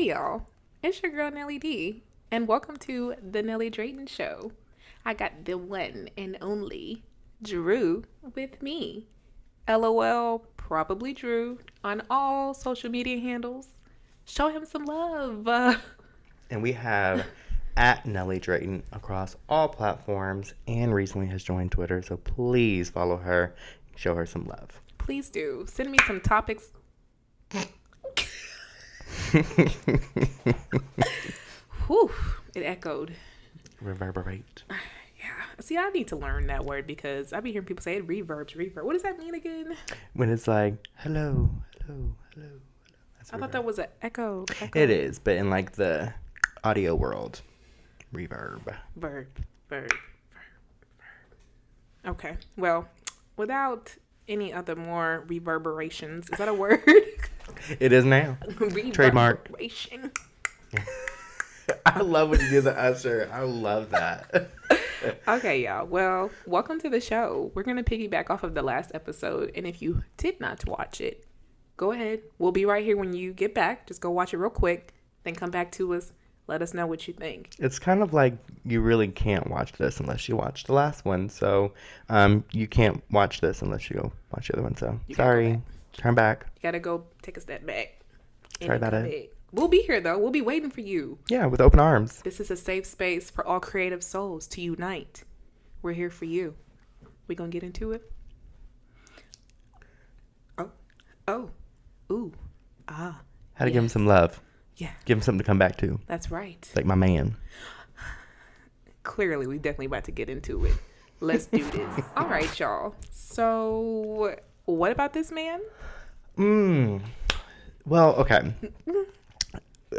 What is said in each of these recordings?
Hey y'all, it's your girl Nelly D, and welcome to the Nelly Drayton Show. I got the one and only Drew with me. LOL, probably Drew, on all social media handles. Show him some love. And we have at Nelly Drayton across all platforms and recently has joined Twitter, so please follow her, show her some love. Please do. Send me some topics. Whew, it echoed. Reverberate. Yeah. See, I need to learn that word because I be hearing people say it reverbs. What does that mean again? When it's like, hello. That's I thought that was an echo. It is, but in like the audio world, reverb. Verb. Okay. Well, without any other more reverberations, is that a word? It is now. Trademark. Reverberation. I love when you do the usher. I love that. Okay, y'all. Well, welcome to the show. We're going to piggyback off of the last episode. And if you did not watch it, go ahead. We'll be right here when you get back. Just go watch it real quick. Then come back to us. Let us know what you think. It's kind of like you really can't watch this unless you watch the last one. So you can't watch this unless you go watch the other one. So sorry. Turn back. You got to go take a step back. Sorry about it. Back. We'll be here, though. We'll be waiting for you. Yeah, with open arms. This is a safe space for all creative souls to unite. We're here for you. We gonna get into it? Ooh, How to give him some love. Yeah. Give him something to come back to. That's right. Like my man. Clearly, we definitely about to get into it. Let's do this. All right, y'all. So, what about this man? Well, okay.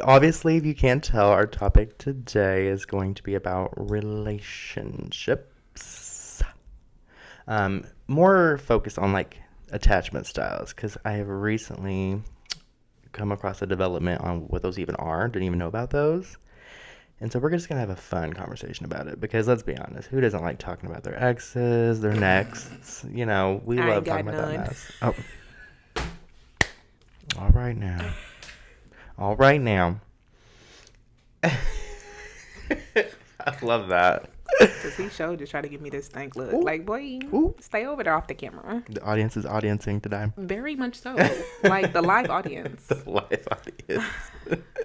Obviously, if you can't tell, our topic today is going to be about relationships. More focused on like attachment styles, because I have recently come across a development on what those even are. Didn't even know about those. And so we're just going to have a fun conversation about it, because let's be honest, who doesn't like talking about their exes, their nexts? You know, we love talking about that mess. Oh. All right now. I love that. Because he showed just try to give me this stank look. Ooh. Like, boy, stay over there off the camera. The audience is audiencing today. Very much so. Like the live audience. The live audience.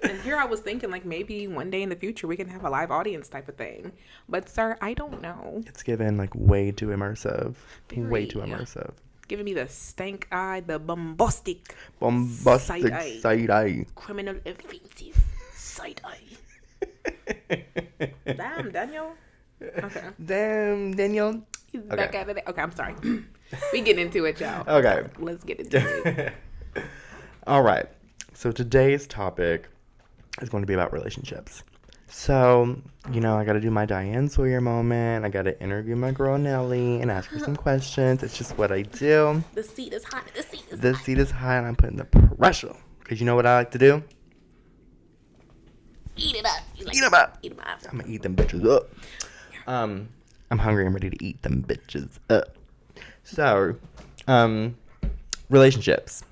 And here I was thinking, like, maybe one day in the future we can have a live audience type of thing. But, sir, I don't know. It's given, like, way too immersive. Way too immersive. Giving me the stank eye, the bombastic side eye. Criminal offensive side eye. Damn, Daniel. Okay. Damn, Daniel. He's back out of there. Okay, I'm sorry. We get into it, y'all. Okay. Let's get into it. All right. So today's topic is going to be about relationships. So, you know, I got to do my Diane Sawyer moment. I got to interview my girl Nelly and ask her some questions. It's just what I do. The seat is hot. The seat is hot, and I'm putting the pressure. Because you know what I like to do? Eat it up. Eat them up. I'm going to eat them bitches up. I'm hungry. I'm ready to eat them bitches up. So, relationships.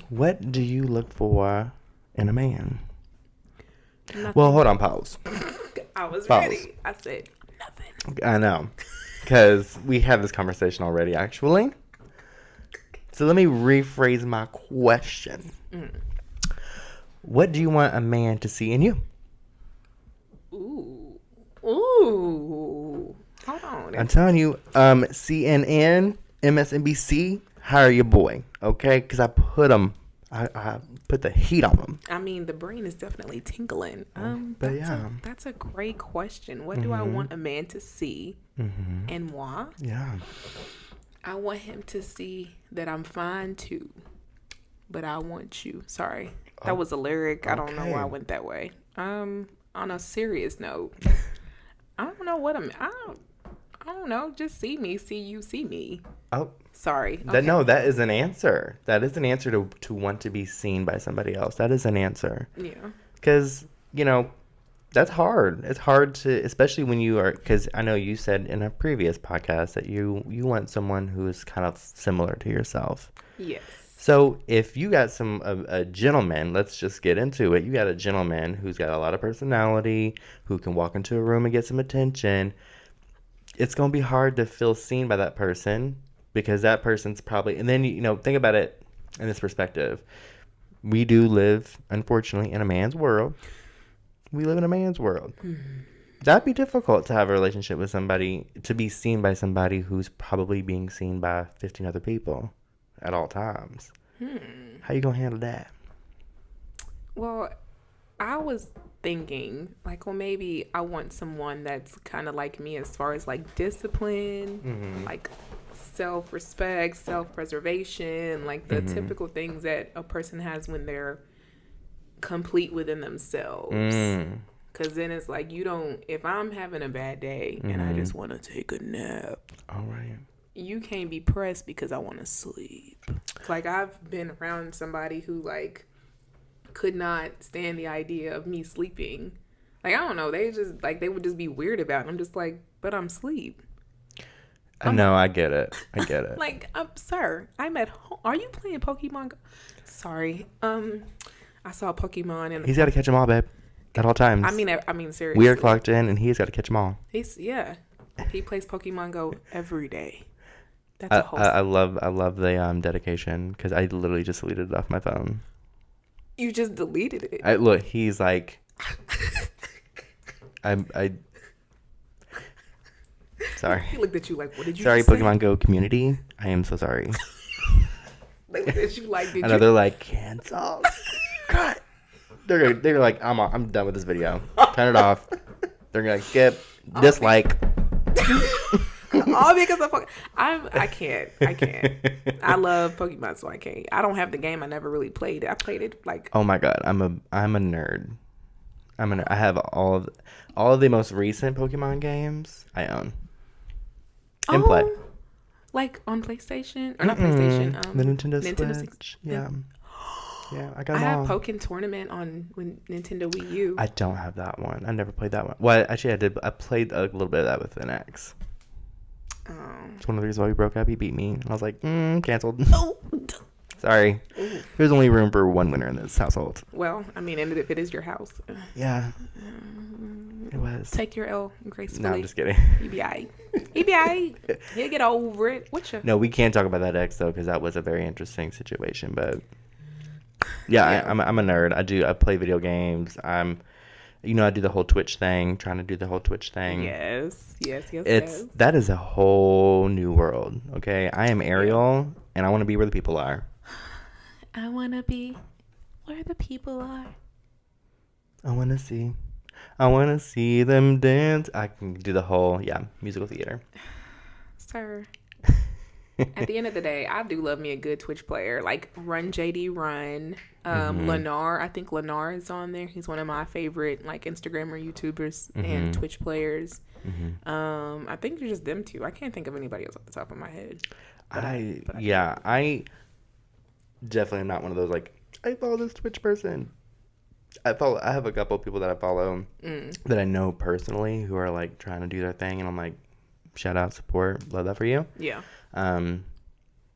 What do you look for in a man? Nothing. Well, hold on, pause. I was ready. I said nothing. I know. Because we had this conversation already, actually. So let me rephrase my question. What do you want a man to see in you? Ooh. Hold on. I'm telling you, CNN, MSNBC, hire your boy, okay? Because I put the heat on them. I mean, the brain is definitely tingling. That's a great question. What do I want a man to see and why? Yeah. I want him to see that I'm fine too, but I want you. Sorry, that was a lyric. I don't know why I went that way. On a serious note, I don't know what I don't know. Just see me, see you, see me. Oh. Sorry. Okay. No, that is an answer. That is an answer to want to be seen by somebody else. That is an answer. Yeah. Because, you know, that's hard. It's hard to, especially when you are, because I know you said in a previous podcast that you want someone who is kind of similar to yourself. Yes. So if you got a gentleman, let's just get into it. You got a gentleman who's got a lot of personality, who can walk into a room and get some attention. It's going to be hard to feel seen by that person because that person's probably, and then, think about it in this perspective. We do live, unfortunately, in a man's world. We live in a man's world. That'd be difficult to have a relationship with somebody, to be seen by somebody who's probably being seen by 15 other people at all times. How you going to handle that? Well, I was thinking, like, well, maybe I want someone that's kind of like me as far as, like, discipline, like, self-respect, self-preservation, like the typical things that a person has when they're complete within themselves. Because then it's like, if I'm having a bad day and I just want to take a nap, all right, you can't be pressed because I want to sleep. Like, I've been around somebody who, like, could not stand the idea of me sleeping. Like, I don't know, they just, like, they would just be weird about it. I'm just like, but I'm asleep. I know, I get it. Like, sir, I'm at home. Are you playing Pokemon Go? Sorry. I saw Pokemon and he's got to catch them all, babe, at all times. I mean, seriously. We are clocked in, and he's got to catch them all. He plays Pokemon Go every day. That's a whole. I love the dedication because I literally just deleted it off my phone. You just deleted it. Look, he's like, I. Sorry. He looked at you like, what did you Sorry, just Pokemon say? Go community. I am so sorry. They looked at you like, I know, they're like, cancel. Cut. They're like, I'm done with this video. Turn it off. They're gonna skip. Dislike. All because of I can't. I love Pokemon, so I can't. I don't have the game. I never really played it. I played it like. Oh my god, I'm a nerd. I have all of the most recent Pokemon games I own. And play. Like on PlayStation or not PlayStation? The Nintendo Switch. Yeah. Yeah, I got them all. I have Pokken Tournament on Nintendo Wii U. I don't have that one. I never played that one. Well, actually, I did. I played a little bit of that with an ex. Oh. It's one of the reasons why we broke up. He beat me. And I was like, canceled. Oh. Sorry. Ooh. There's only room for one winner in this household. Well, I mean, and if it is your house. Yeah. It was. Take your L gracefully. No, I'm just kidding. You be alright. He be alright. He'll get over it. What's your... No, we can't talk about that ex, though, because that was a very interesting situation. But, yeah. I'm a nerd. I play video games. I do the whole Twitch thing, trying to do the whole Twitch thing. Yes. That is a whole new world, okay? I am Ariel, and I want to be where the people are. I want to be where the people are. I want to see them dance. I can do the whole, musical theater. Sir. At the end of the day, I do love me a good Twitch player. Like Run JD Run. Lennar. I think Lennar is on there. He's one of my favorite like Instagrammer, YouTubers, and Twitch players. I think it's just them two. I can't think of anybody else off the top of my head. I definitely am not one of those like, I follow this Twitch person. I have a couple of people that I follow that I know personally who are like trying to do their thing, and I'm like, shout out, support, love that for you. Yeah.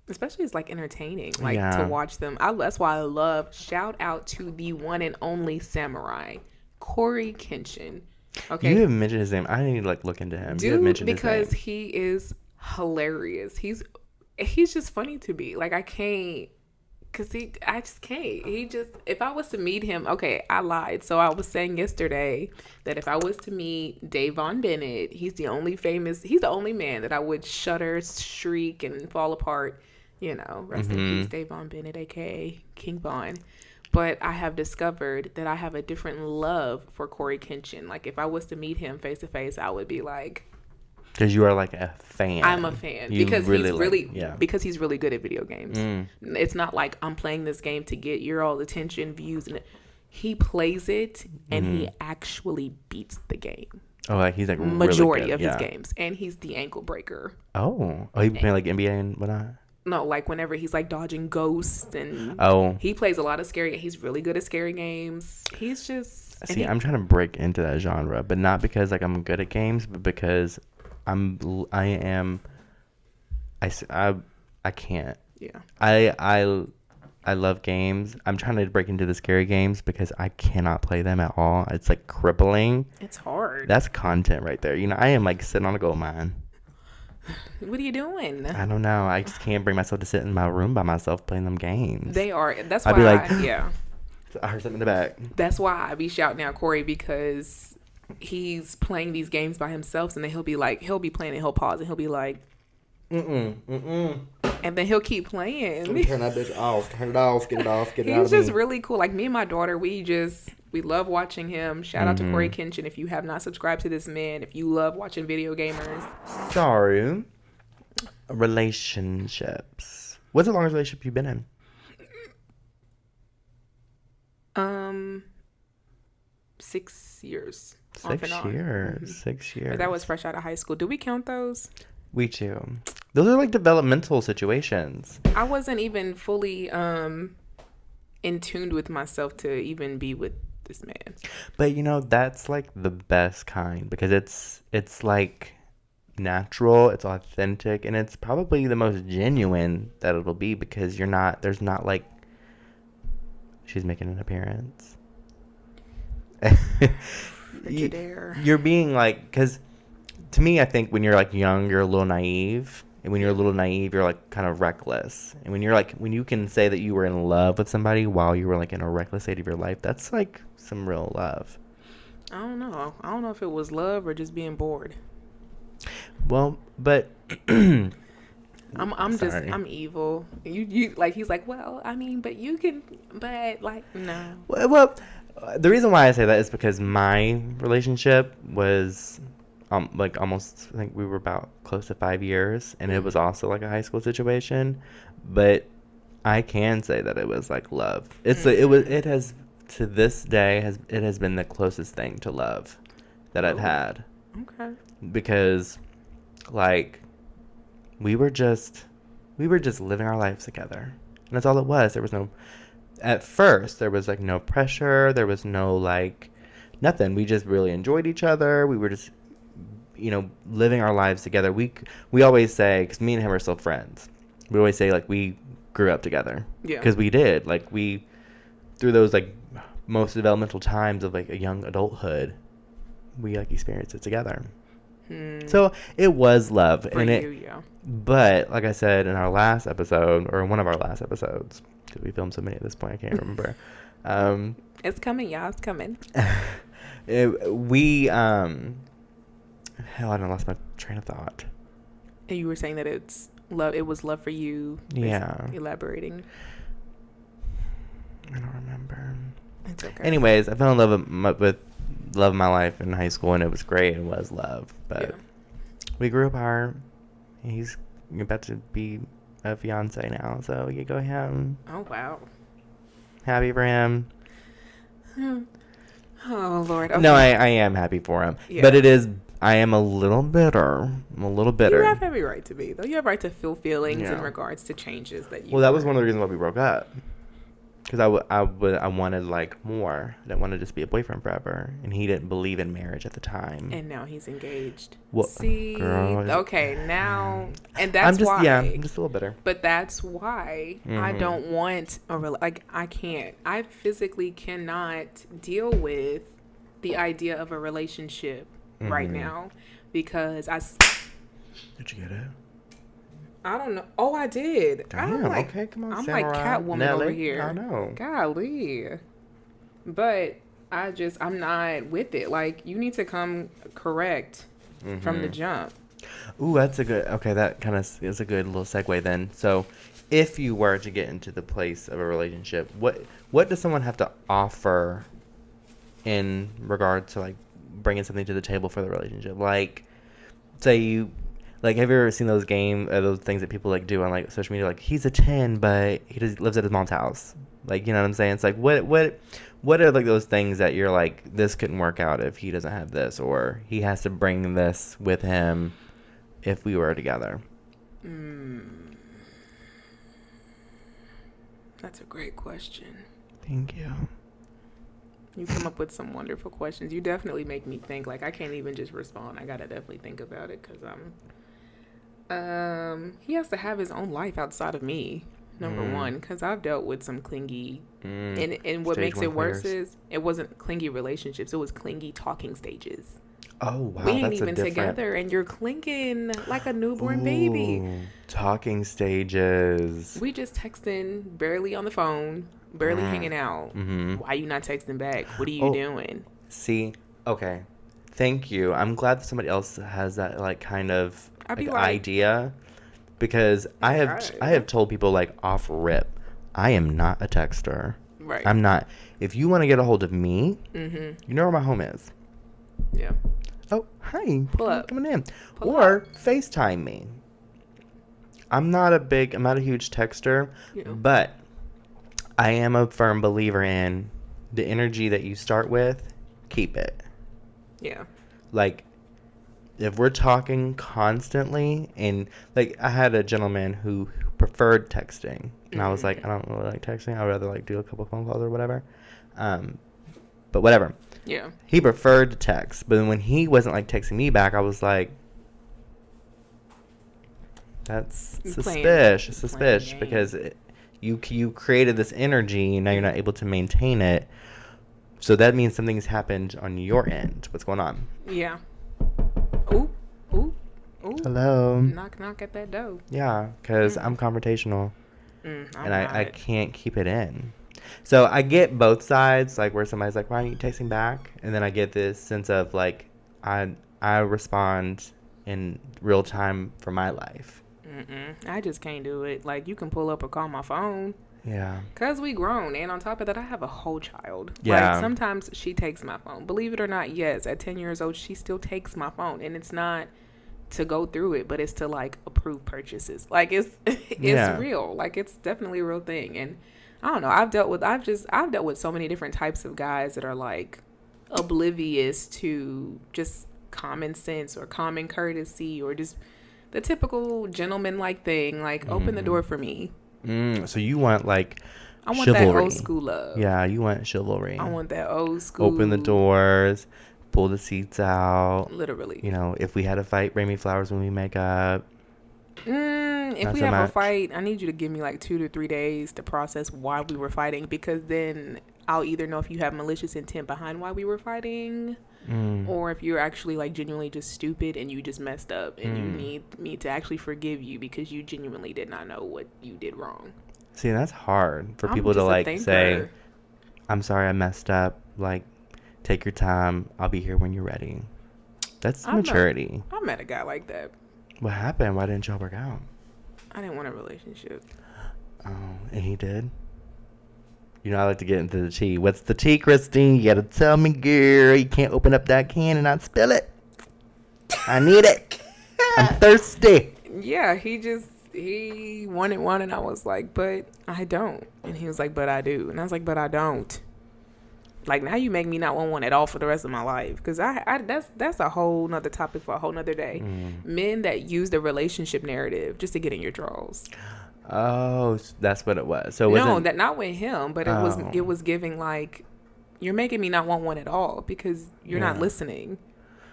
Especially it's like entertaining, like to watch them. That's why I love. Shout out to the one and only samurai, Corey Kenshin. Okay, you haven't mentioned his name. I need to like look into him. Dude, because he is hilarious. He's just funny to me. Like I can't. I just can't. If I was to meet him, okay, I lied. So I was saying yesterday that if I was to meet Davon Bennett, he's the only man that I would shudder, shriek, and fall apart. Rest in peace, Davon Bennett, aka King Von. But I have discovered that I have a different love for Corey Kenshin. Like if I was to meet him face to face, I would be like, because you are like a fan. I'm a fan because because he's really good at video games. It's not like I'm playing this game to get your all attention, views, and he plays it and he actually beats the game. Oh, like he's like majority really of his games, and he's the ankle breaker. Oh, he playing like NBA and whatnot. No, like whenever he's like dodging ghosts and he plays a lot of scary. He's really good at scary games. He's just I'm trying to break into that genre, but not because like I'm good at games, but because I can't. Yeah. I love games. I'm trying to break into the scary games because I cannot play them at all. It's like crippling. It's hard. That's content right there. You know, I am like sitting on a gold mine. What are you doing? I don't know. I just can't bring myself to sit in my room by myself playing them games. They are. That's why I'd be like, yeah. I heard something in the back. That's why I be shouting out Corey, because he's playing these games by himself, and then he'll be playing and he'll pause and he'll be like, and then he'll keep playing. Turn that bitch off. Turn it off. Get it off. Get it out of me. He's just really cool. Like, me and my daughter, we love watching him. Shout out to Corey Kenshin. If you have not subscribed to this man, if you love watching video gamers. Sorry. Relationships. What's the longest relationship you've been in? 6 years. 6 years. 6 years. But that was fresh out of high school. Do we count those? We do. Those are like developmental situations. I wasn't even fully in tune with myself to even be with this man. But you know, that's like the best kind, because it's like natural, it's authentic, and it's probably the most genuine that it'll be, because there's not like, she's making an appearance. You're being like, because to me, I think when you're like young, you're a little naive. And when you're a little naive, you're like kind of reckless. And when you can say that you were in love with somebody while you were like in a reckless state of your life, that's like some real love. I don't know. I don't know if it was love or just being bored. Well, but I'm evil. You like, he's like, well, I mean, but you can, but like, no. Well, the reason why I say that is because my relationship was like almost, I think we were about close to 5 years, and it was also like a high school situation, but I can say that it was like love. It has to this day it has been the closest thing to love that I've had. Okay. Because like we were just living our lives together, and that's all it was. At first there was like no pressure, there was no like nothing. We just really enjoyed each other. We were just, you know, living our lives together. We always say, because me and him are still friends, we always say like we grew up together. Yeah. Because we did. Like, we, through those like most developmental times of like a young adulthood, we like experienced it together. So it was love. Yeah. But like I said in our last episode, or in one of our last episodes, because we filmed so many at this point, I can't remember. It's coming, y'all. It's coming. Hell, I done lost my train of thought. And you were saying that it's love. It was love for you. Yeah. Elaborating. I don't remember. It's okay. Anyways, I fell in love with love of my life in high school, and it was great. It was love, but we grew apart. He's about to be a fiance now, so you go him. Oh wow. Happy for him. Oh Lord. Okay. No, I am happy for him, but I am a little bitter. You have every right to be, though. You have a right to feel feelings in regards to changes that you. Well, that was one of the reasons why we broke up. Because I wanted like more. I didn't want to just be a boyfriend forever, and he didn't believe in marriage at the time. And now he's engaged. Well, see, girl, okay, now, and that's why. Yeah, I'm just a little bitter. But that's why I don't want I can't. I physically cannot deal with the idea of a relationship right now, because Did you get it? I don't know. Oh, I did. Damn. Okay, come on. I'm Samurai. like Catwoman Nelly. over here. I know. Golly. But I'm not with it. Like, you need to come correct from the jump. Ooh, that's a good. Okay, that kind of is a good little segue then. So, if you were to get into the place of a relationship, what does someone have to offer in regard to like bringing something to the table for the relationship? Like, say you. Like, have you ever seen those those things that people like do on like social media? Like, he's a 10, but he lives at his mom's house. Like, you know what I'm saying? It's like, what are like those things that you're like, this couldn't work out if he doesn't have this, or he has to bring this with him if we were together? That's a great question. Thank you. You come up with some wonderful questions. You definitely make me think. Like, I can't even just respond. I gotta definitely think about it, because he has to have his own life outside of me. number one, because I've dealt with some clingy, and what Stage makes it one worse players. is it wasn't clingy relationships, it was clingy talking stages. Oh, wow. We ain't That's a even different. together, and you're clinging like a newborn baby. Ooh, talking stages. We just texting, barely on the phone, barely hanging out. Mm-hmm. Why you not texting back? What are you Oh, doing? see, okay. Thank you. I'm glad that somebody else has that like kind of I'd be like like, idea because oh I my have I God. have told people like off rip, I am not a texter. Right. I'm not. If you want to get a hold of me, you know where my home is. Yeah. Oh, hi. Pull up. Coming in. Pull Or up. FaceTime me. I'm not a huge texter, Yeah. but I am a firm believer in the energy that you start with, keep it. Yeah. Like, if we're talking constantly, and like I had a gentleman who preferred texting, and I was like, I don't really like texting. I'd rather like do a couple phone calls or whatever. But whatever. Yeah. He preferred to text, but then when he wasn't like texting me back, I was like, that's suspicious because you created this energy and now you're not able to maintain it. So that means something's happened on your end. What's going on? Yeah. Ooh. Ooh. Ooh. Hello. Knock, knock at that door. Yeah, because I'm confrontational I'm and I not. can't keep it in. So I get both sides, like where somebody's like, why aren't you texting back? And then I get this sense of like, I respond in real time for my life. I just can't do it. Like, you can pull up or call my phone. Yeah. Because we grown. And on top of that, I have a whole child. Yeah. Like, sometimes she takes my phone. Believe it or not, yes, at 10 years old, she still takes my phone. And it's not to go through it, but it's to, like, approve purchases. Like, it's Yeah. real. Like, it's definitely a real thing. And I don't know. I've dealt with so many different types of guys that are, like, oblivious to just common sense or common courtesy or just the typical gentleman-like thing, like, open the door for me. So you want like I want chivalry. that old school love. Yeah, you want chivalry. I want that old school. Open the doors, pull the seats out. Literally. You know, if we had a fight, bring me flowers when we make up. If Not we so have much. a fight, I need you to give me like 2 to 3 days to process why we were fighting, because then I'll either know if you have malicious intent behind why we were fighting, or if you're actually like genuinely just stupid and you just messed up and you need me to actually forgive you because you genuinely did not know what you did wrong. See, that's hard for I'm people to just a like thinker. say, I'm sorry I messed up. Like, take your time. I'll be here when you're ready. That's maturity. I met a guy like that. What happened? Why didn't y'all work out? I didn't want a relationship. Oh, and he did? You know, I like to get into the tea. What's the tea, Christine? You gotta tell me, girl. You can't open up that can and not spill it. I need it. I'm thirsty. Yeah, he wanted one, and I was like, but I don't. And he was like, but I do. And I was like, but I don't. Like, now you make me not want one at all for the rest of my life. Because that's a whole nother topic for a whole nother day. Men that use the relationship narrative just to get in your drawers. Oh, that's what it was. So No, that not with him, but Oh. it was giving like, you're making me not want one at all because you're not listening.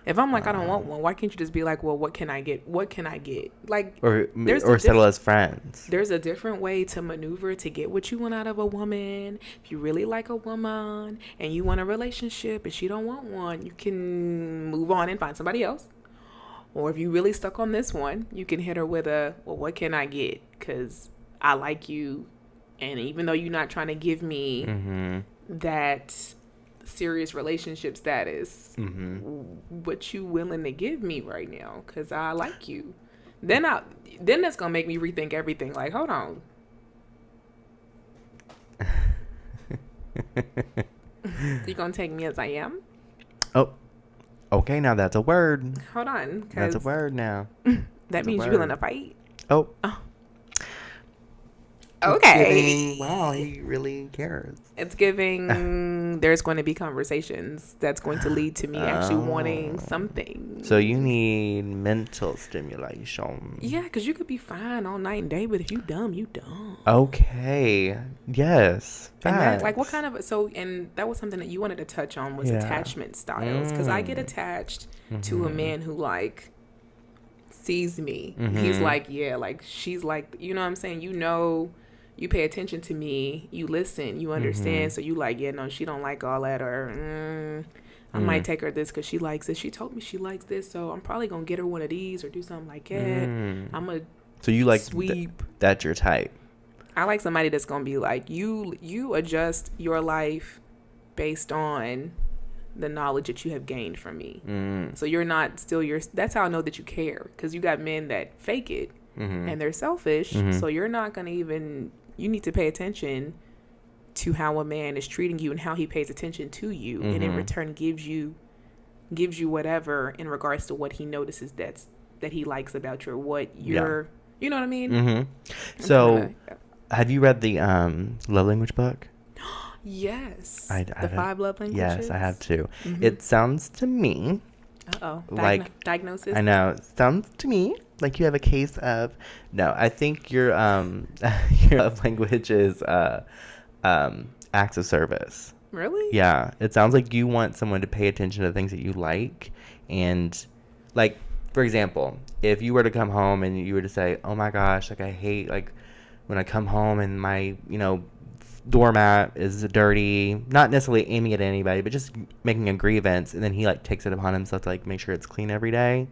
If I'm like, I don't want one, why can't you just be like, well, what can I get? What can I get? Like, or there's settle as friends. There's a different way to maneuver to get what you want out of a woman. If you really like a woman and you want a relationship and she don't want one, you can move on and find somebody else. Or if you really stuck on this one, you can hit her with a, well, what can I get? Because I like you. And even though you're not trying to give me that serious relationship status, what you willing to give me right now? Because I like you. Then that's going to make me rethink everything. Like, hold on. You going to take me as I am? Oh, okay. Now that's a word. Hold on. That's a word now. That means you're willing to fight? Oh. Okay. Wow, he really cares. It's giving there's going to be conversations that's going to lead to me actually wanting something. So you need mental stimulation. Yeah, because you could be fine all night and day, but if you dumb, you dumb. Okay. Yes. And that, like, what kind of, and that was something that you wanted to touch on was attachment styles. Because I get attached to a man who, like, sees me. He's like, yeah, like, she's like, you know what I'm saying? You you pay attention to me, you listen, you understand. So you like, yeah, no, she don't like all that, or I might take her this because she likes it. She told me she likes this, so I'm probably gonna get her one of these or do something like that. I'm gonna So you like sweep. That's your type. I like somebody that's gonna be like, you adjust your life based on the knowledge that you have gained from me. So you're not still that's how I know that you care, because you got men that fake it and they're selfish. So you're not gonna even, you need to pay attention to how a man is treating you and how he pays attention to you, and in return gives you whatever in regards to what he notices that he likes about you, or what you're you know what I mean. So have you read the love language book? Yes. The 5 love languages. Yes, I have too. It sounds to me like diagnosis. I know. It sounds to me like you have a case of, no, I think your your love language is acts of service. Really? Yeah. It sounds like you want someone to pay attention to things that you like. And like, for example, if you were to come home and you were to say, oh my gosh, like I hate like when I come home and my, doormat is dirty, not necessarily aiming at anybody, but just making a grievance, and then he like takes it upon himself to like make sure it's clean every day,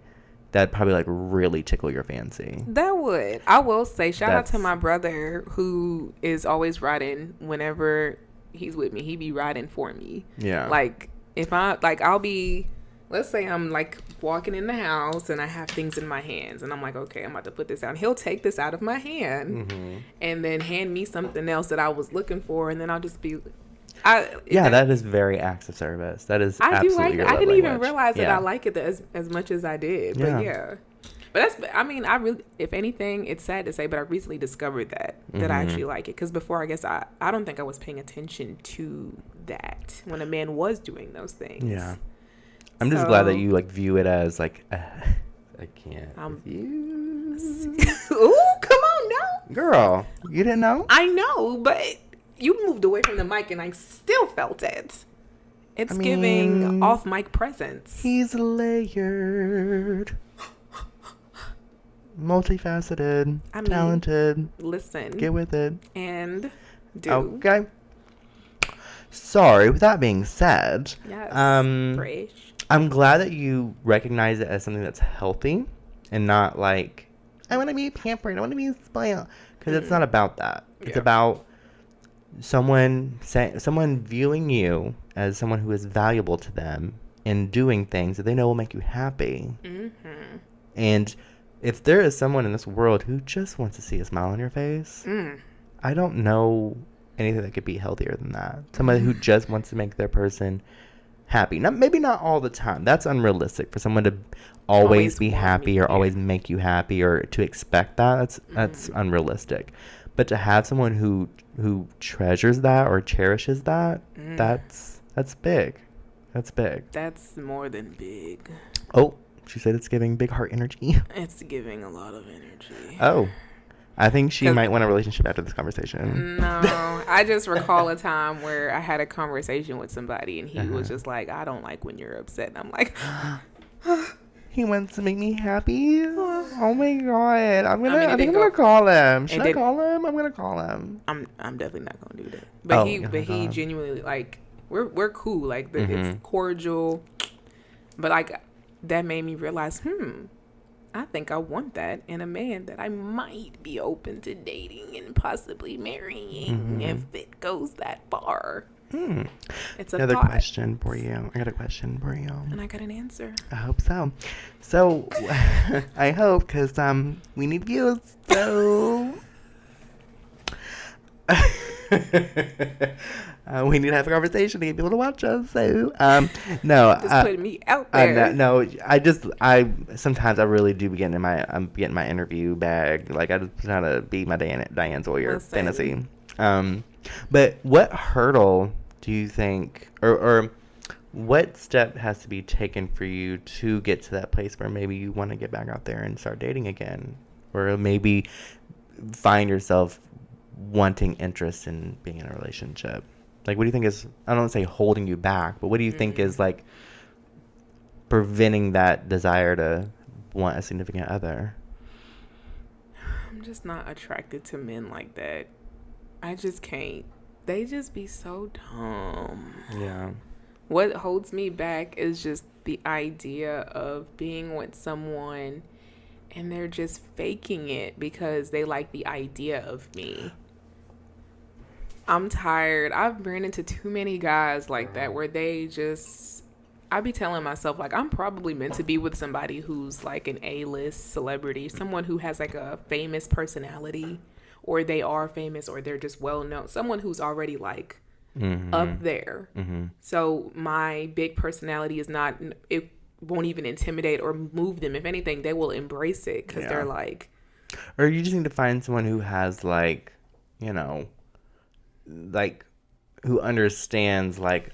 that'd probably like really tickle your fancy. That would. I will say, shout out to my brother who is always riding whenever he's with me. He be riding for me. Yeah. Like if I'll be, let's say I'm like walking in the house and I have things in my hands and I'm like, okay, I'm about to put this down. He'll take this out of my hand and then hand me something else that I was looking for, and then I'll just be, that is very acts of service. That is absolutely your love I didn't language. even realize that I like it as much as I did. But but I really, if anything, it's sad to say, but I recently discovered that I actually like it, because before, I guess I don't think I was paying attention to that when a man was doing those things. Yeah. I'm just glad that you like view it as like I can't refuse. Ooh, come on, no, girl, you didn't know? I know, but you moved away from the mic and I still felt it. It's giving off mic presence. He's layered, multifaceted, talented. Listen, get with it and do. Okay. Sorry. With that being said, yes, I'm glad that you recognize it as something that's healthy and not like, I want to be pampered, I want to be spoiled. Because it's not about that. It's about someone viewing you as someone who is valuable to them and doing things that they know will make you happy. And if there is someone in this world who just wants to see a smile on your face, I don't know anything that could be healthier than that. Somebody who just wants to make their person happy. Maybe not all the time. That's unrealistic for someone to always be happy or always make you happy, or to expect that. That's unrealistic. But to have someone who treasures that or cherishes that, that's big. That's big. That's more than big. Oh, she said it's giving big heart energy. It's giving a lot of energy. Oh. I think she might want a relationship after this conversation. No, I just recall a time where I had a conversation with somebody and he was just like, I don't like when you're upset. And I'm like, he wants to make me happy. Oh my God. I think I'm gonna call him. Should I call him? I'm gonna call him. I'm definitely not gonna do that. But he genuinely, like, we're cool. Like, it's cordial. But like, that made me realize, I think I want that in a man that I might be open to dating and possibly marrying if it goes that far. It's another question for you. I got a question for you. And I got an answer. I hope so. So, I hope, because we need views. So, we need to have a conversation to get people to watch us. So, no. Just putting me out there. Sometimes I really do be getting getting my interview bag. Like, I just try to be my Diane Sawyer fantasy. But what hurdle do you think, or what step has to be taken for you to get to that place where maybe you want to get back out there and start dating again, or maybe find yourself wanting interest in being in a relationship? Like, what do you think is, I don't want to say holding you back, but what do you think is like preventing that desire to want a significant other? I'm just not attracted to men like that. I just can't. They just be so dumb. Yeah. What holds me back is just the idea of being with someone and they're just faking it because they like the idea of me. I'm tired. I've ran into too many guys like that where they just, I be telling myself, like, I'm probably meant to be with somebody who's like an A-list celebrity, someone who has like a famous personality, or they are famous, or they're just well known, someone who's already like up there. So my big personality is not, it won't even intimidate or move them. If anything, they will embrace it because they're like, or you just need to find someone who has like, you know, like who understands like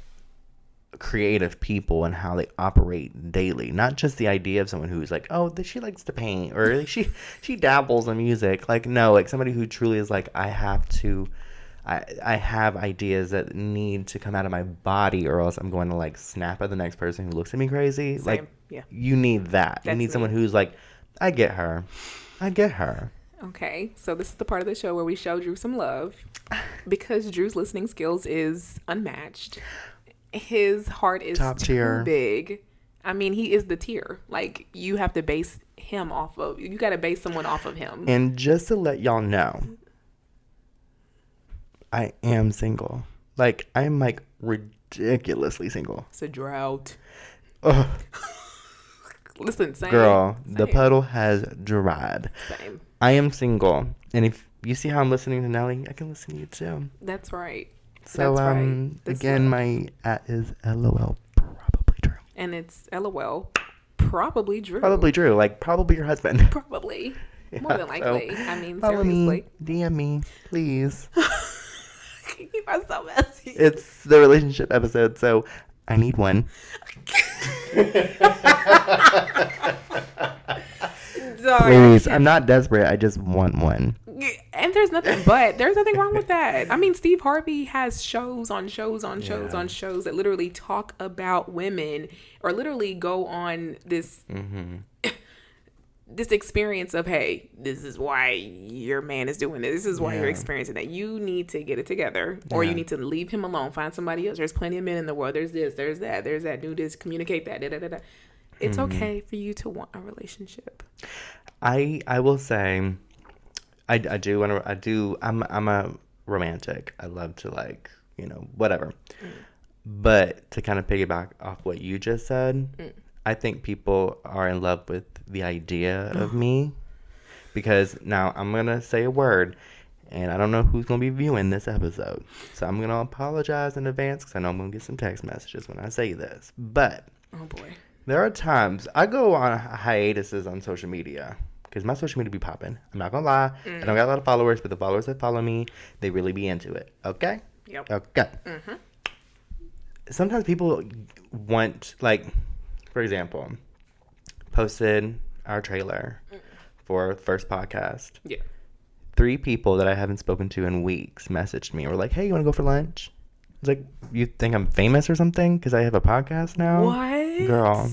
creative people and how they operate daily, not just the idea of someone who's like, oh, she likes to paint, or like she dabbles in music. Like, no, like somebody who truly is like, I have ideas that need to come out of my body, or else I'm going to like snap at the next person who looks at me crazy. Same. Like, Yeah. you need that. You need someone who's like, I get her. Okay, so this is the part of the show where we show Drew some love because Drew's listening skills is unmatched. His heart is top tier, too big. I mean, he is the tier. Like, you have to base him off of, you got to base someone off of him. And just to let y'all know, I am single. Like, I'm like ridiculously single. It's a drought. Ugh. Listen, same. Girl, the puddle has dried. Same. I am single. And if you see how I'm listening to Nelly, I can listen to you too. That's right. So, That's right. again, my @ is LOL, probably Drew. And it's LOL, probably Drew. Probably Drew, like probably your husband. Probably. Yeah, more than likely. So I mean, follow seriously. Me, DM me, please. You are so messy. It's the relationship episode, so I need one. Please, I'm not desperate. I just want one. And there's nothing wrong with that. I mean, Steve Harvey has shows on shows on shows on shows that literally talk about women, or literally go on this this experience of, hey, this is why your man is doing this. This is why you're experiencing that. You need to get it together, or you need to leave him alone. Find somebody else. There's plenty of men in the world. There's this, there's that. Do this, communicate that. Da, da, da, da. It's okay for you to want a relationship. I will say, I do. I'm a romantic. I love to, like, you know, whatever. But to kind of piggyback off what you just said, I think people are in love with the idea of me, because now I'm gonna say a word, and I don't know who's gonna be viewing this episode, so I'm gonna apologize in advance because I know I'm gonna get some text messages when I say this. But oh boy, there are times I go on hiatuses on social media. Because my social media be popping. I'm not going to lie. I don't got a lot of followers, but the followers that follow me, they really be into it. Okay? Yep. Okay. Sometimes people want, like, for example, posted our trailer for our first podcast. Yeah. 3 people that I haven't spoken to in weeks messaged me. Were like, hey, you want to go for lunch? It's like, you think I'm famous or something? Because I have a podcast now? What? Girl.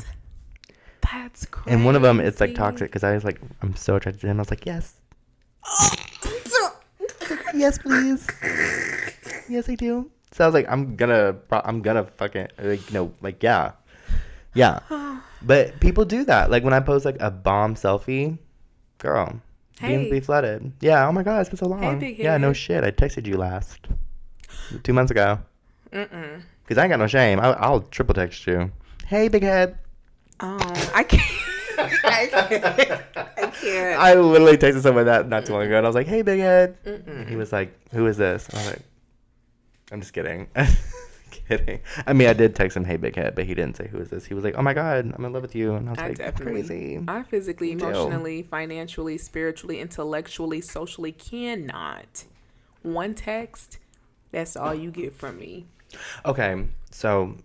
That's crazy. And one of them, it's like toxic, because I was like, I'm so attracted to him. I was like, yes. Yes, please. Yes, I do. So I was like, I'm gonna fucking, like, you know, like, yeah. But people do that. Like, when I post like a bomb selfie, girl, DMs be flooded. Yeah. Oh my god, it's been so long. Hey, big head. Yeah, no shit. I texted you last 2 months ago. Because I ain't got no shame. I'll triple text you. Hey, big head. Oh, I can't. I can't. I literally texted someone that not too long ago, and I was like, hey, big head. And he was like, who is this? And I was like, I'm just kidding. Kidding. I mean, I did text him, hey, big head, but he didn't say, who is this? He was like, oh my god, I'm in love with you. And I was like, definitely, crazy. I physically, emotionally, financially, spiritually, intellectually, socially cannot. One text, that's all you get from me. Okay, so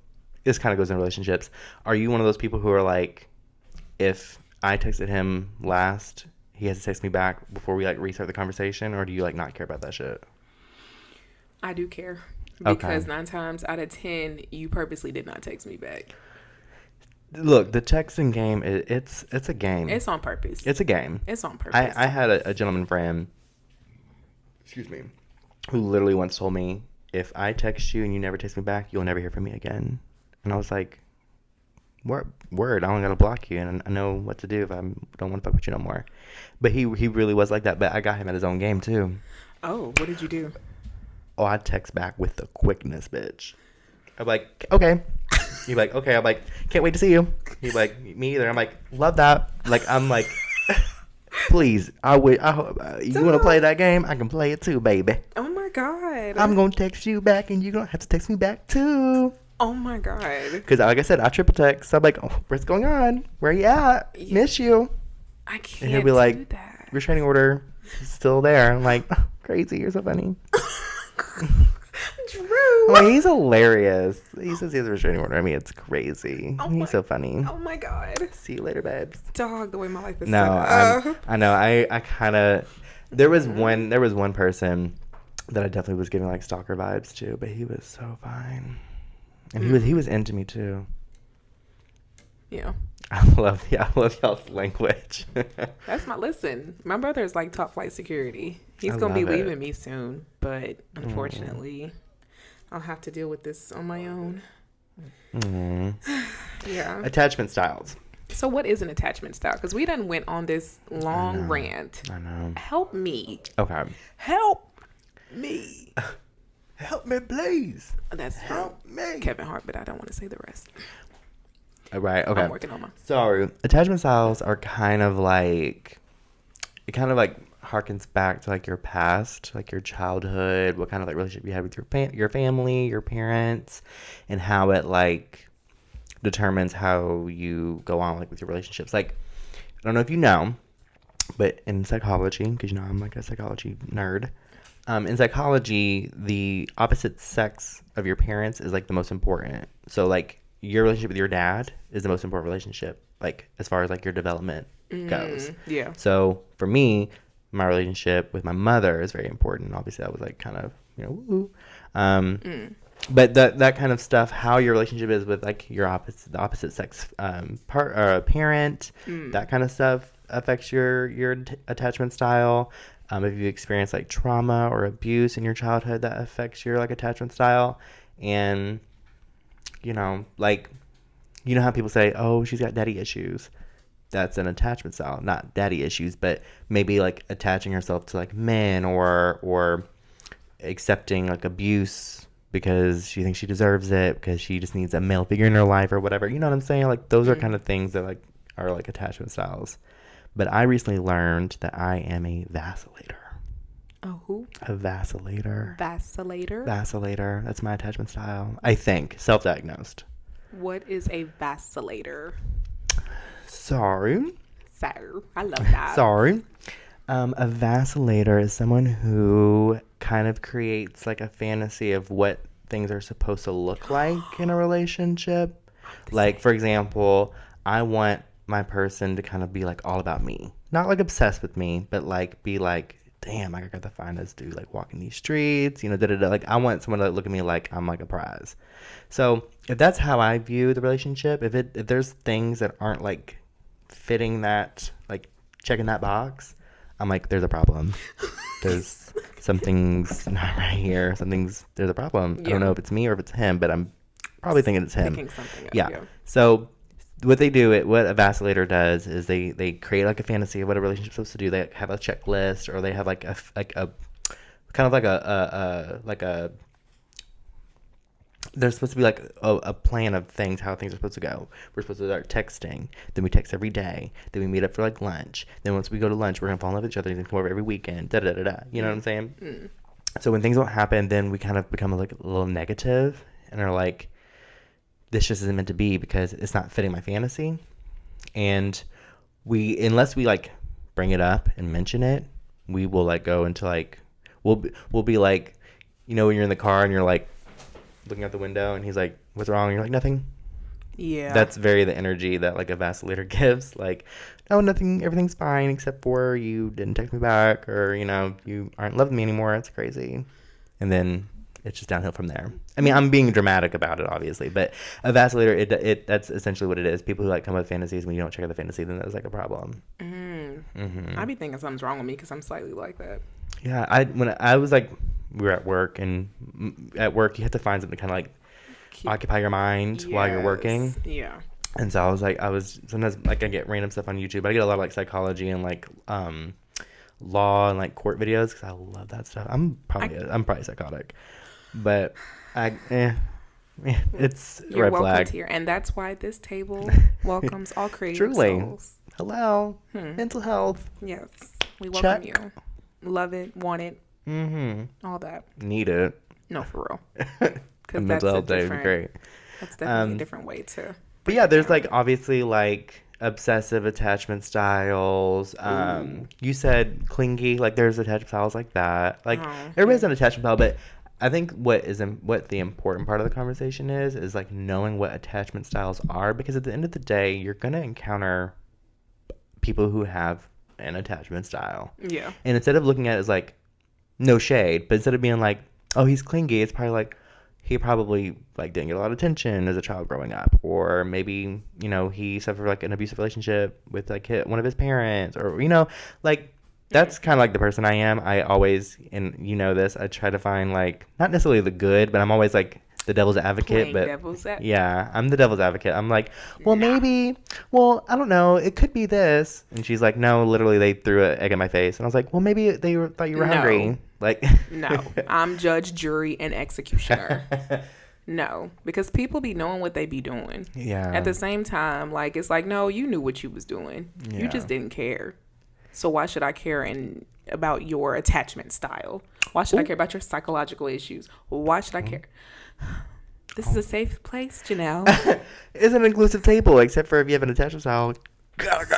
this kind of goes in relationships. Are you one of those people who are like, if I texted him last, he has to text me back before we like restart the conversation, or do you like not care about that shit? I do care, because 9 times out of 10, you purposely did not text me back. Look, the texting game, it's a game. It's on purpose. It's a game. It's on purpose. I had a gentleman friend, excuse me, who literally once told me, if I text you and you never text me back, you'll never hear from me again. And I was like, word, I don't gotta block you, and I know what to do if I don't want to fuck with you no more. But he really was like that. But I got him at his own game too. Oh, what did you do? Oh, I text back with the quickness, bitch. I'm like, okay. He's like, okay. I'm like, can't wait to see you. He's like, me either. I'm like, love that. Like, I'm like, please, I hope you want to play that game? I can play it too, baby. Oh my god. I'm gonna text you back, and you're gonna have to text me back too. Oh my god. Because like I said, I triple text. So I'm like, oh, what's going on? Where you at? Yeah. Miss you. I can't. And he'll be like, do that. restraining order is still there. I'm like, oh, crazy. You're so funny. Drew. Like, he's hilarious. He says he has a restraining order. I mean, it's crazy. He's so funny. Oh my god. See you later, babes. Dog, the way my life is No, set up. I know. I kind of. There was one person that I definitely was giving like stalker vibes to, but he was so fine, and he was into me too. Yeah. I love y'all's language. That's my brother is like top flight security. He's I going to be love it. leaving me soon, but unfortunately, I'll have to deal with this on my own. Yeah. Attachment styles. So what is an attachment style? Because we done went on this long rant. I know. Help me. Okay. Help me. Help me, please. That's Help me. Kevin Hart, but I don't want to say the rest. Right. Okay. I'm working on my. So attachment styles are kind of like, it kind of like harkens back to like your past, like your childhood, what kind of like relationship you had with your family, your parents, and how it like determines how you go on like with your relationships. Like, I don't know if you know, but in psychology, because you know I'm like a psychology nerd. In psychology, the opposite sex of your parents is like the most important. So like your relationship with your dad is the most important relationship, like as far as like your development goes. Yeah. So for me, my relationship with my mother is very important. Obviously, that was like kind of, you know, woo. But that kind of stuff, how your relationship is with like the opposite sex parent, that kind of stuff affects your attachment style. If you experience like trauma or abuse in your childhood, that affects your like attachment style. And you know, like, you know how people say, oh, she's got daddy issues. That's an attachment style, not daddy issues, but maybe like attaching herself to like men or accepting like abuse because she thinks she deserves it, because she just needs a male figure in her life or whatever. You know what I'm saying? Like those are kind of things that like are like attachment styles. But I recently learned that I am a vacillator. Oh, who? A vacillator. Vacillator? Vacillator. That's my attachment style. I think. Self-diagnosed. What is a vacillator? Sorry. So, I love that. Sorry. A vacillator is someone who kind of creates like a fantasy of what things are supposed to look like in a relationship. Like, for example, I want my person to kind of be like all about me. Not like obsessed with me, but like be like, damn, I got to find this dude like walking these streets, you know, da-da-da. Like, I want someone to look at me like I'm like a prize. So if that's how I view the relationship, if there's things that aren't like fitting that, like checking that box, I'm like, there's a problem. There's something's not right here. There's a problem. Yeah. I don't know if it's me or if it's him, but I'm probably thinking it's him. Picking something up, yeah. So what they do, what a vacillator does is they create like a fantasy of what a relationship's supposed to do. They have a checklist, or they have like a kind of like a there's supposed to be like a plan of things, how things are supposed to go. We're supposed to start texting, then we text every day, then we meet up for like lunch, then once we go to lunch we're gonna fall in love with each other and come over every weekend, da da da da. You know what I'm saying? So when things don't happen, then we kind of become like a little negative and are like, this just isn't meant to be because it's not fitting my fantasy. And unless we like bring it up and mention it, we will like go into like, we'll be like, you know, when you're in the car and you're like looking out the window and he's like, what's wrong? And you're like, nothing. Yeah. That's very the energy that like a vacillator gives. Like, no, nothing, everything's fine except for you didn't text me back, or, you know, you aren't loving me anymore. It's crazy. And then it's just downhill from there. I mean, I'm being dramatic about it, obviously, but a vacillator, that's essentially what it is. People who like come with fantasies, when you don't check out the fantasy, then there's like a problem. I be thinking something's wrong with me because I'm slightly like that. Yeah, when I was like we were at work, and at work you have to find something to kind of like occupy your mind while you're working. Yeah. And so I was sometimes like I get random stuff on YouTube, but I get a lot of like psychology and like law and like court videos because I love that stuff. I'm probably psychotic, but it's You're red welcome flag. here, and that's why this table welcomes all creative Truly. souls. Hello, mental health. Yes, we welcome you. Love it, want it, all that. Need it. No, for real. Because that's mental health day would be great. That's definitely a different way to. But yeah, there's like obviously like obsessive attachment styles. You said clingy, like there's attachment styles like that. Like everybody's an attachment style, but I think what the important part of the conversation is like knowing what attachment styles are, because at the end of the day, you're gonna encounter people who have an attachment style. Yeah. And instead of looking at it as like no shade, but instead of being like, oh, he's clingy, it's probably like he probably like didn't get a lot of attention as a child growing up, or maybe, you know, he suffered like an abusive relationship with like one of his parents, or, you know, like that's kind of like the person I am. I always, and you know this, I try to find like not necessarily the good, but I'm always like the devil's advocate. Yeah, I'm the devil's advocate. I'm like, well, maybe, well, I don't know, it could be this. And she's like, no, literally they threw an egg at my face. And I was like, well, maybe thought you were hungry. Like, no, I'm judge, jury, and executioner. No, because people be knowing what they be doing. Yeah. At the same time, like, it's like, no, you knew what you was doing. Yeah. You just didn't care. So why should I care about your attachment style? Why should I care about your psychological issues? Why should I care? This is a safe place, Janelle. It's an inclusive table, except for if you have an attachment style. Gotta go.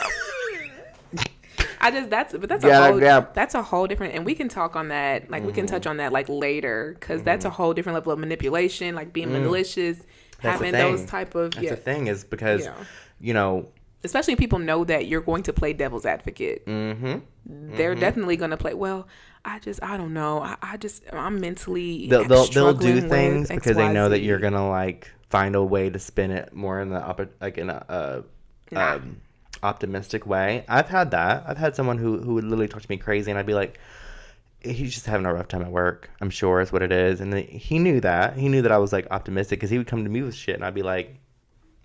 That's a whole different, and we can talk on that. Like we can touch on that like later, because that's a whole different level of manipulation, like being malicious, having those type of. That's the thing is because, you know. Especially if people know that you're going to play devil's advocate. They're definitely going to play. Well, I don't know. I'm mentally. They'll do things because they know that you're gonna like find a way to spin it more in the optimistic way. I've had that. I've had someone who would literally talk to me crazy, and I'd be like, he's just having a rough time at work, I'm sure is what it is. And he knew that. He knew that I was like optimistic, because he would come to me with shit, and I'd be like,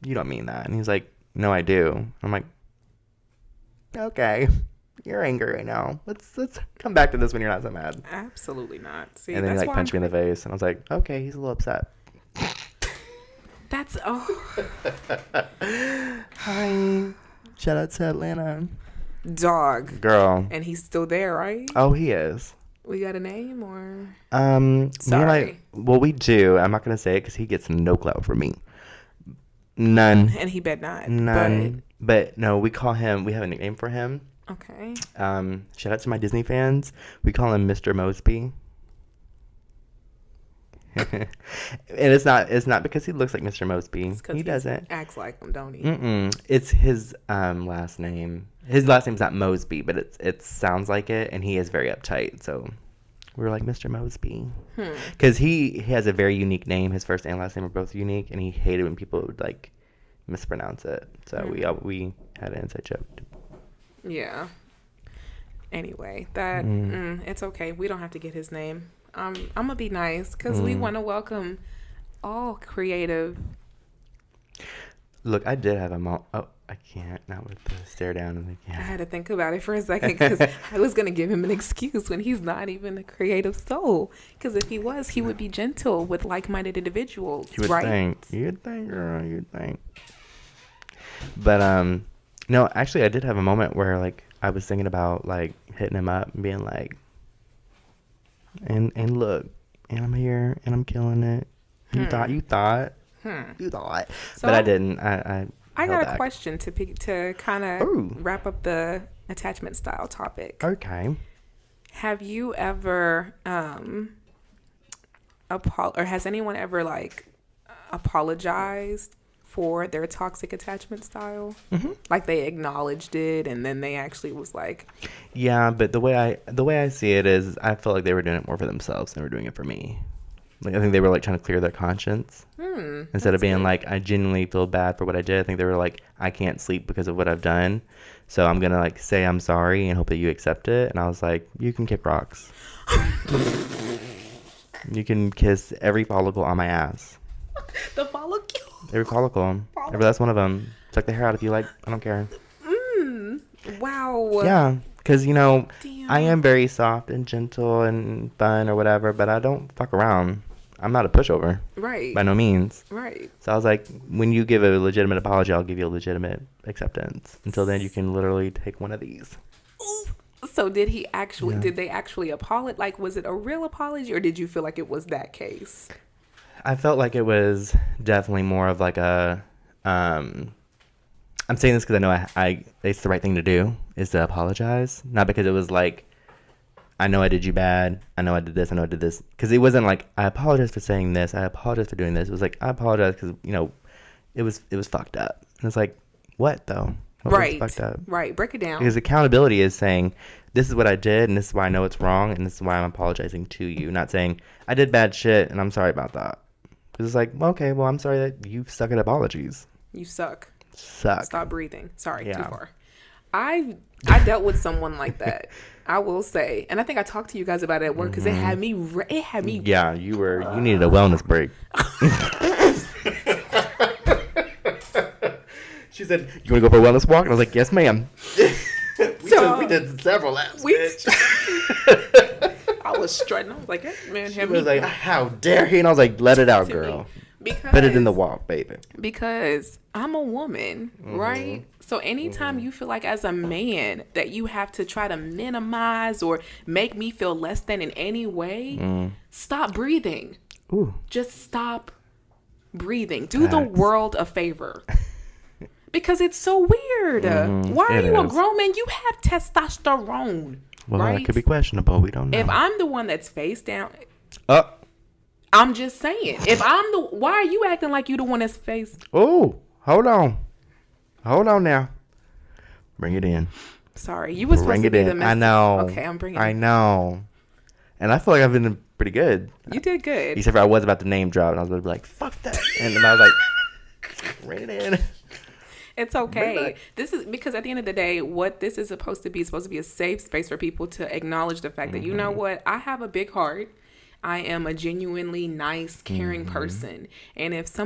you don't mean that. And he's like, no, I do. I'm like, okay, you're angry right now. Let's come back to this when you're not so mad. Absolutely not. See, and then he like punched me in the face, and I was like, okay, he's a little upset. That's Hi. Shout out to Atlanta. Dog. Girl. And he's still there, right? Oh, he is. We got a name or? Sorry. Well, we do. I'm not gonna say it because he gets no clout from me. None. And he bet not. None. But no, we have a nickname for him. Okay. Shout out to my Disney fans. We call him Mr. Mosby. And it's not because he looks like Mr. Mosby. He doesn't. Acts like him, don't he? It's his last name. His last name's not Mosby, but it sounds like it, and he is very uptight. So we were like Mr. Mosby, because he has a very unique name. His first and last name are both unique, and he hated when people would like mispronounce it. So we had an inside joke. Yeah. Anyway, it's okay. We don't have to get his name. I'm gonna be nice because we want to welcome all creative. Look, I did have a moment. Oh, I can't. Not with the stare down and the camera. I had to think about it for a second because I was gonna give him an excuse when he's not even a creative soul. Because if he was, he would be gentle with like-minded individuals. You would right? think. You'd think, girl. You'd think. But no, actually, I did have a moment where like I was thinking about like hitting him up and being like, and look, and I'm here and I'm killing it. You thought, so, but I didn't. I got a question to kind of wrap up the attachment style topic. Okay. Have you ever or has anyone ever like apologized for their toxic attachment style? Like they acknowledged it and then they actually was like, yeah, but the way I see it is I felt like they were doing it more for themselves than they were doing it for me. Like I think they were like trying to clear their conscience instead of being good. Like I genuinely feel bad for what I did. I think they were like, I can't sleep because of what I've done, so I'm gonna like say I'm sorry and hope that you accept it. And I was like, you can kick rocks. You can kiss every follicle on my ass. The follicle. Every follicle. Every last one of them. Suck the hair out if you like. I don't care. Wow. Yeah, because Damn. I am very soft and gentle and fun or whatever, but I don't fuck around. I'm not a pushover. Right. By no means. Right. So I was like, when you give a legitimate apology, I'll give you a legitimate acceptance. Until then, you can literally take one of these. So did he actually? Yeah. Did they actually apologize? Like, was it a real apology, or did you feel like it was that case? I felt like it was definitely more of like a. I'm saying this because I know I it's the right thing to do is to apologize, not because it was like, I know I did you bad, I know I did this, I know I did this, because it wasn't like I apologize for saying this, I apologize for doing this. It was like I apologize because it was fucked up. And it's like, what though? What right. was fucked up? Right. Break it down. Because accountability is saying this is what I did and this is why I know it's wrong and this is why I'm apologizing to you, not saying I did bad shit and I'm sorry about that. Because it's like, okay, well I'm sorry that you suck at apologies. You suck. Suck. Stop breathing. Sorry, too far. I dealt with someone like that. I will say, and I think I talked to you guys about it at work because it had me. Yeah, you needed a wellness break. She said, "You want to go for a wellness walk?" And I was like, "Yes, ma'am." we did several laps. I was strutting. I was like, hey, "Man, she was like, how dare he?" And I was like, "Let it out, girl." Put it in the walk, baby. Because I'm a woman, right? So anytime you feel like as a man that you have to try to minimize or make me feel less than in any way, stop breathing. Ooh. Just stop breathing. Do the world a favor. Because it's so weird. Why are you a grown man? You have testosterone. Well, right? That could be questionable. We don't know. If I'm the one that's face down... I'm just saying. Why are you acting like you the one that's face? Oh, hold on now. Bring it in. Sorry, you were supposed to be the message. I know. Okay, I'm bringing it in. I know. And I feel like I've been pretty good. You did good. Except for I was about to name drop and I was about to be like, fuck that. And then I was like, bring it in. It's okay. This is because at the end of the day, what this is supposed to be a safe space for people to acknowledge the fact that, you know what, I have a big heart. I am a genuinely nice, caring person. And if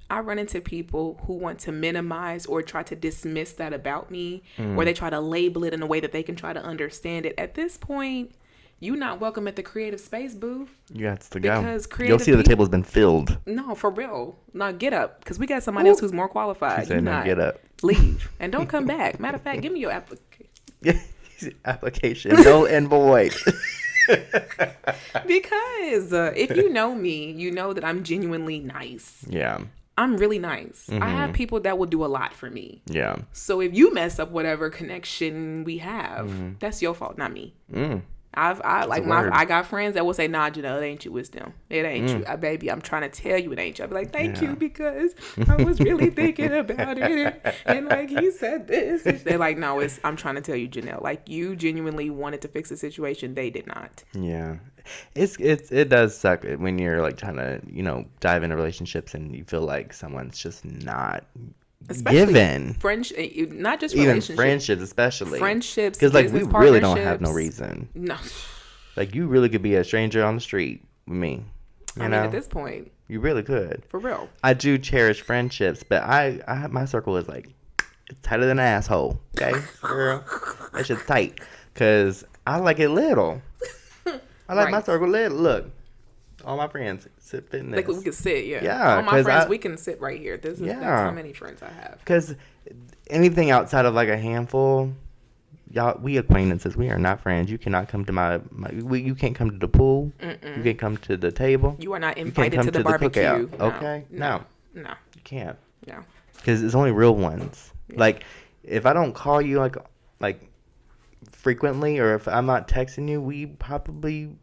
I run into people who want to minimize or try to dismiss that about me, or they try to label it in a way that they can try to understand it, at this point, you're not welcome at the creative space, boo. You got to go. Because you'll see the table's been filled. No, for real. Now get up, because we got somebody else who's more qualified. She said, no, get up. Leave. And don't come back. Matter of fact, give me your application. Application. Null and void. Because if you know me, you know that I'm genuinely nice. Yeah. I'm really nice. I have people that will do a lot for me. Yeah. So if you mess up whatever connection we have, that's your fault, not me. I got friends that will say, nah, Janelle, it ain't you, it's them. It ain't you. Baby, I'm trying to tell you it ain't you. I'll be like, thank you, because I was really thinking about it. And like, he said this. They're like, no, I'm trying to tell you, Janelle. Like, you genuinely wanted to fix the situation. They did not. Yeah. It does suck when you're like trying to, dive into relationships and you feel like someone's just not given. Not just relationships. Even friendships, especially. Friendships, because like we really don't have no reason. No. Like you really could be a stranger on the street with me. You know? At this point, you really could. For real. I do cherish friendships, but I my circle is like tighter than an asshole. Okay, girl, that shit's tight. Cause I like it little. I like my circle little. Look. All my friends sit fit in this. Like we can sit, yeah. Yeah. All my friends, we can sit right here. That's how many friends I have. Because anything outside of like a handful, y'all, we acquaintances. We are not friends. You cannot come to you can't come to the pool. You can't come to the table. You are not invited to the barbecue. Cookout. Okay? No. You can't. No. Because it's only real ones. Yeah. Like, if I don't call you like frequently, or if I'm not texting you, you probably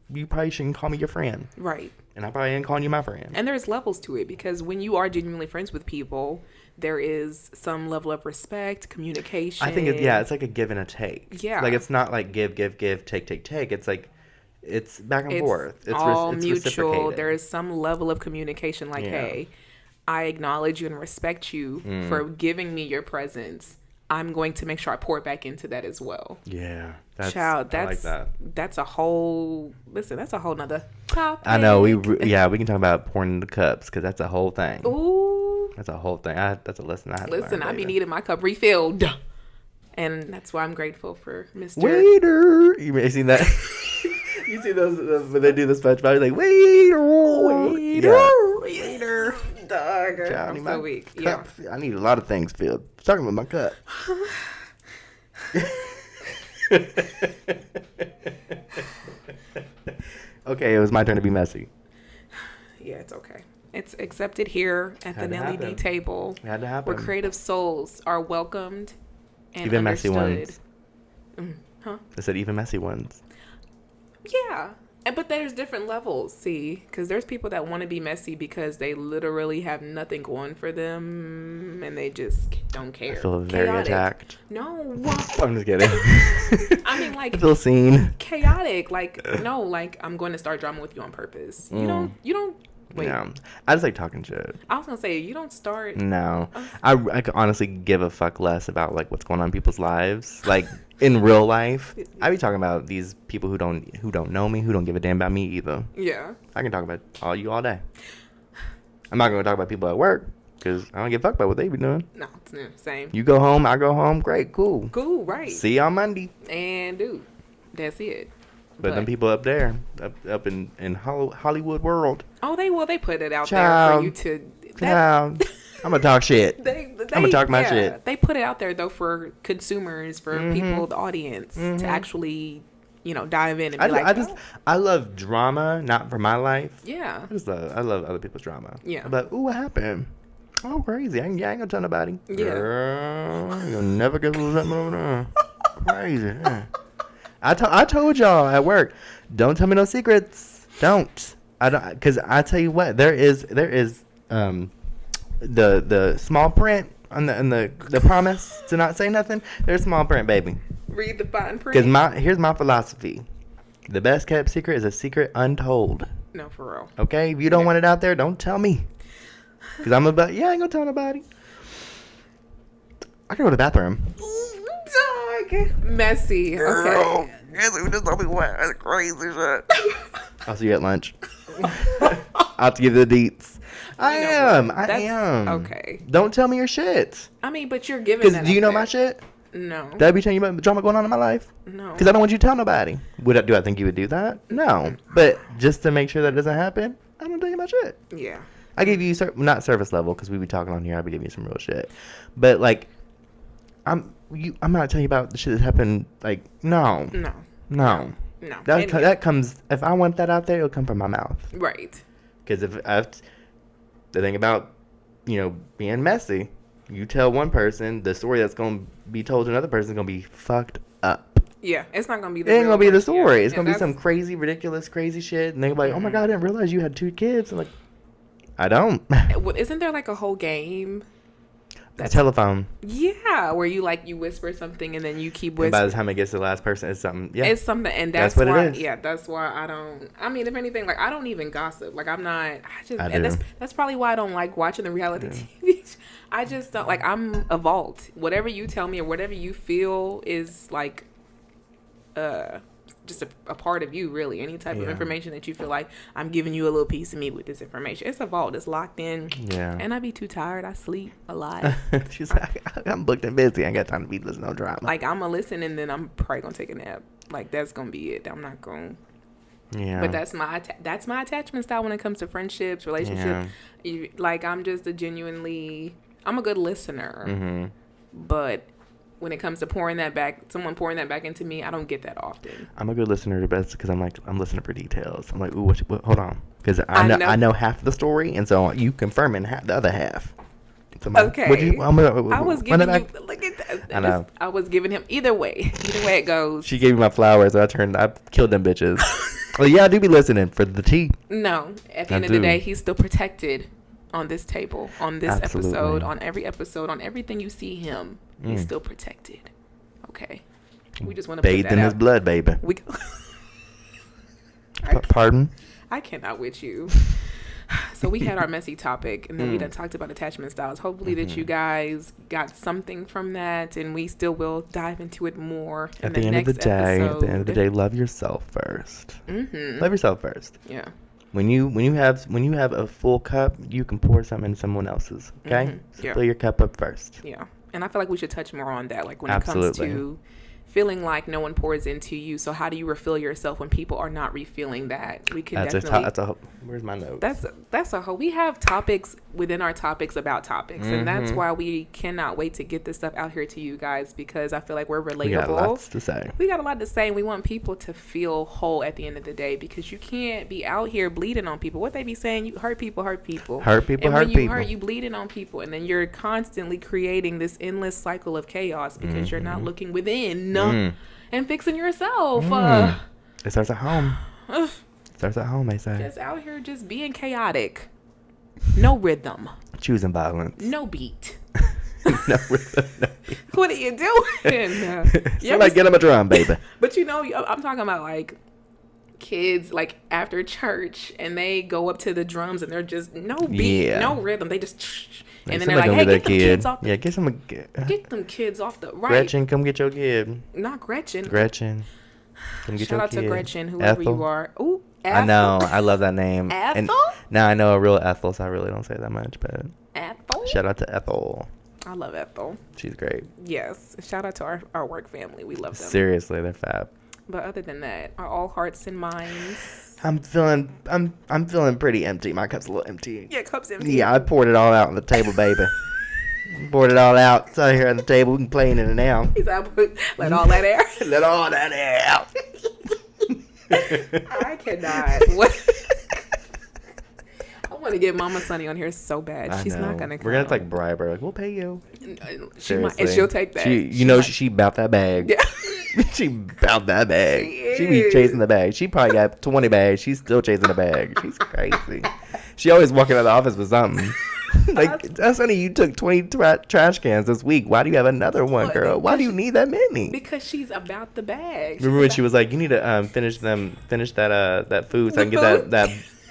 shouldn't call me your friend. Right. And I probably ain't calling you my friend. And there's levels to it, because when you are genuinely friends with people, there is some level of respect, communication. I think it's like a give and a take. Yeah. Like, it's not like give, take. It's like, it's back and forth. It's all it's mutual. There is some level of communication, like, hey, I acknowledge you and respect you for giving me your presence. I'm going to make sure I pour back into that as well. Yeah. Child, I like that. That's a whole nother topic. I know we can talk about pouring in the cups because that's a whole thing. Ooh, That's a whole thing. That's a lesson I had to learn. listen, I be needing my cup refilled, and that's why I'm grateful for Mr. Waiter. You seen that? You see those when they do the SpongeBob? Like waiter. Dog, I'm so weak. Cup. Yeah. I need a lot of things filled. Talking about my cup. Okay, it was my turn to be messy. Yeah, it's okay. It's accepted here at the Nelly D table. It had to happen. Where creative souls are welcomed and even understood. Messy ones. Huh? I said even messy ones. Yeah. But there's different levels, see? Because there's people that want to be messy because they literally have nothing going for them and they just don't care. I feel very attacked. No. I'm just kidding. I mean, like, I feel seen. Chaotic. Like, no, like, I'm going to start drama with you on purpose. You don't. Wait. No. I just like talking shit. I was going to say, you don't start. No. I could honestly give a fuck less about, like, what's going on in people's lives. Like, in real life, I be talking about these people who don't know me, who don't give a damn about me either. Yeah. I can talk about you all day. I'm not going to talk about people at work because I don't give a fuck about what they be doing. No, it's the same. You go home, I go home. Great, cool. Cool, right. See you on Monday. And, dude, that's it. But them people up there, up in Hollywood world. Oh, they put it out there for you to. I'm gonna talk shit. I'm gonna talk my shit. They put it out there though for consumers, for people, the audience, to actually, dive in and be I love drama, not for my life. Yeah. I love other people's drama. Yeah. But what happened? Oh, crazy! I ain't gonna tell nobody. Yeah. Girl, you'll never get something over there. Crazy. Yeah. I told y'all at work, don't tell me no secrets. Don't. I don't, because I tell you what, there is the small print on the promise to not say nothing. There's small print, baby. Read the fine print. Because here's my philosophy: the best kept secret is a secret untold. No, for real. Okay, if you don't want it out there, don't tell me. Because I ain't gonna tell nobody. I can go to the bathroom. Dog. Messy. Girl. Okay. Just told me what? That's crazy shit. I'll see you at lunch. I'll have to give you the deets. I am. Okay. Don't tell me your shit. I mean, but you're giving that. Because do you know my shit? No. Did I be telling you about the drama going on in my life? No. Because I don't want you to tell nobody. Do I think you would do that? No. But just to make sure that doesn't happen, I don't tell you my shit. Yeah. I give you not service level because we be talking on here. I be giving you some real shit. But like, I'm not telling you about the shit that happened. Like, no. That comes. If I want that out there, it'll come from my mouth. Right. Because if the thing about being messy, you tell one person the story that's gonna be told to another person is gonna be fucked up. Yeah, it's not gonna be. It ain't gonna be the story. It's gonna be some crazy, ridiculous, crazy shit, and they're like, "Oh my god, I didn't realize you had 2 kids." I'm like, I don't. Isn't there like a whole game? A telephone. Yeah, where you whisper something and then you keep whispering. And by the time it gets to the last person, it's something. Yeah, it's something, and that's what why. it is. Yeah, that's why I don't. I mean, if anything, I don't even gossip. I'm not. I do. That's probably why I don't like watching the reality TV. I just don't I'm a vault. Whatever you tell me or whatever you feel is just a part of you, really. Any type of information that you feel like I'm giving you a little piece of me with this information. It's a vault. It's locked in. Yeah. And I be too tired. I sleep a lot. She's like, I'm booked and busy. I ain't got time to be listening to no drama. I'm going to listen and then I'm probably going to take a nap. That's going to be it. I'm not going to. Yeah. But that's my attachment style when it comes to friendships, relationships. Yeah. I'm just I'm a good listener. Mm-hmm. But when it comes to someone pouring that back into me, I don't get that often. I'm a good listener to best because I'm listening for details. I'm like, ooh, what hold on, because I know half the story, and so you confirming the other half. So okay. I was giving you. Look at that. I know. I was giving him either way. Either way it goes. She gave me my flowers. I killed them bitches. Well, yeah, I do be listening for the tea. No, at the end of the day, he's still protected on this table, on this episode, on every episode, on everything you see him. He's still protected. Okay. We just want to bathed in his blood, baby. Pardon? Pardon? I cannot with you. So we had our messy topic, and then we done talked about attachment styles. Hopefully that you guys got something from that, and we still will dive into it more At the end of the day, love yourself first. Love yourself first. Yeah. When you have a full cup, you can pour some in someone else's. Okay, so fill your cup up first. Yeah, and I feel like we should touch more on that, like when it comes to feeling like no one pours into you. So how do you refill yourself when people are not refilling that? We can where's my notes? That's a whole. We have topics within our topics about topics, and that's why we cannot wait to get this stuff out here to you guys, because I feel like we're relatable. We got lots to say. We got a lot to say, and we want people to feel whole at the end of the day, because you can't be out here bleeding on people. What they be saying, you hurt people. And when you hurt, you bleeding on people, and then you're constantly creating this endless cycle of chaos because you're not looking within and fixing yourself. It starts at home. Starts at home, they say. Just out here just being chaotic. No rhythm. Choosing violence. No beat. No rhythm, no beat. What are you doing? Somebody get him a drum, baby. But I'm talking about like kids like after church, and they go up to the drums and they're just no beat, no rhythm. They just and then they're like, hey, get them kids off. Get them kids off the right. Gretchen, come get your kid. Not Gretchen. Come get Shout your out kid. to Gretchen, whoever you are. Ooh, Ethel. I know. I love that name. Ethel? And now I know a real Ethel, so I really don't say that much. But Ethel? Shout out to Ethel. I love Ethel. She's great. Yes. Shout out to our work family. We love them. Seriously, they're fab. But other than that, are all hearts and minds? I'm feeling pretty empty. My cup's a little empty. Yeah, cup's empty. Yeah, I poured it all out on the table, baby. Poured it all out. It's out here on the table. We can play in it now. He's out. Let all that air. Let all that air out. I cannot. What? I want to get Mama Sunny on here so bad. She's not gonna come. We're gonna like bribe her. Like, we'll pay you. She might, and she'll take that. She about that bag. Yeah. She about that bag. She be chasing the bag. She probably got 20 bags. She's still chasing the bag. She's crazy. She always walking out of the office with something. Like, that's funny. You took 20 trash cans this week. Why do you have another one, girl? Why do you need that many? Because she's about the bag. Remember when she was like, you need to finish that food so I can get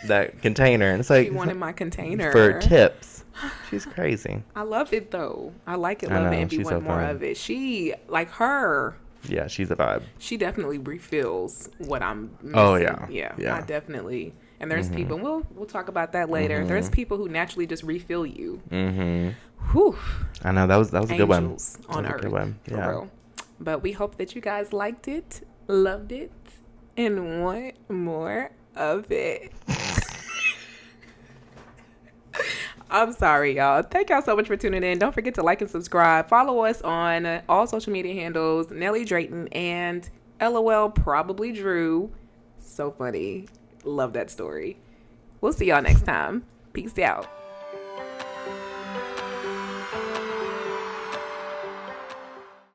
that container. And it's like, she wanted my container for tips. She's crazy. I love it though. I like it. Love it. And we want more of it. She like her. Yeah, she's a vibe. She definitely refills what I'm missing. Oh yeah. I definitely. And there's people, and we'll talk about that later. There's people who naturally just refill you. Whew. I know that was a good one. On Earth, for real. But we hope that you guys liked it, loved it, and want more of it. I'm sorry, y'all. Thank y'all so much for tuning in. Don't forget to like and subscribe. Follow us on all social media handles, Nelly Drayton and LOL Probably Drew. So funny. Love that story. We'll see y'all next time. Peace out.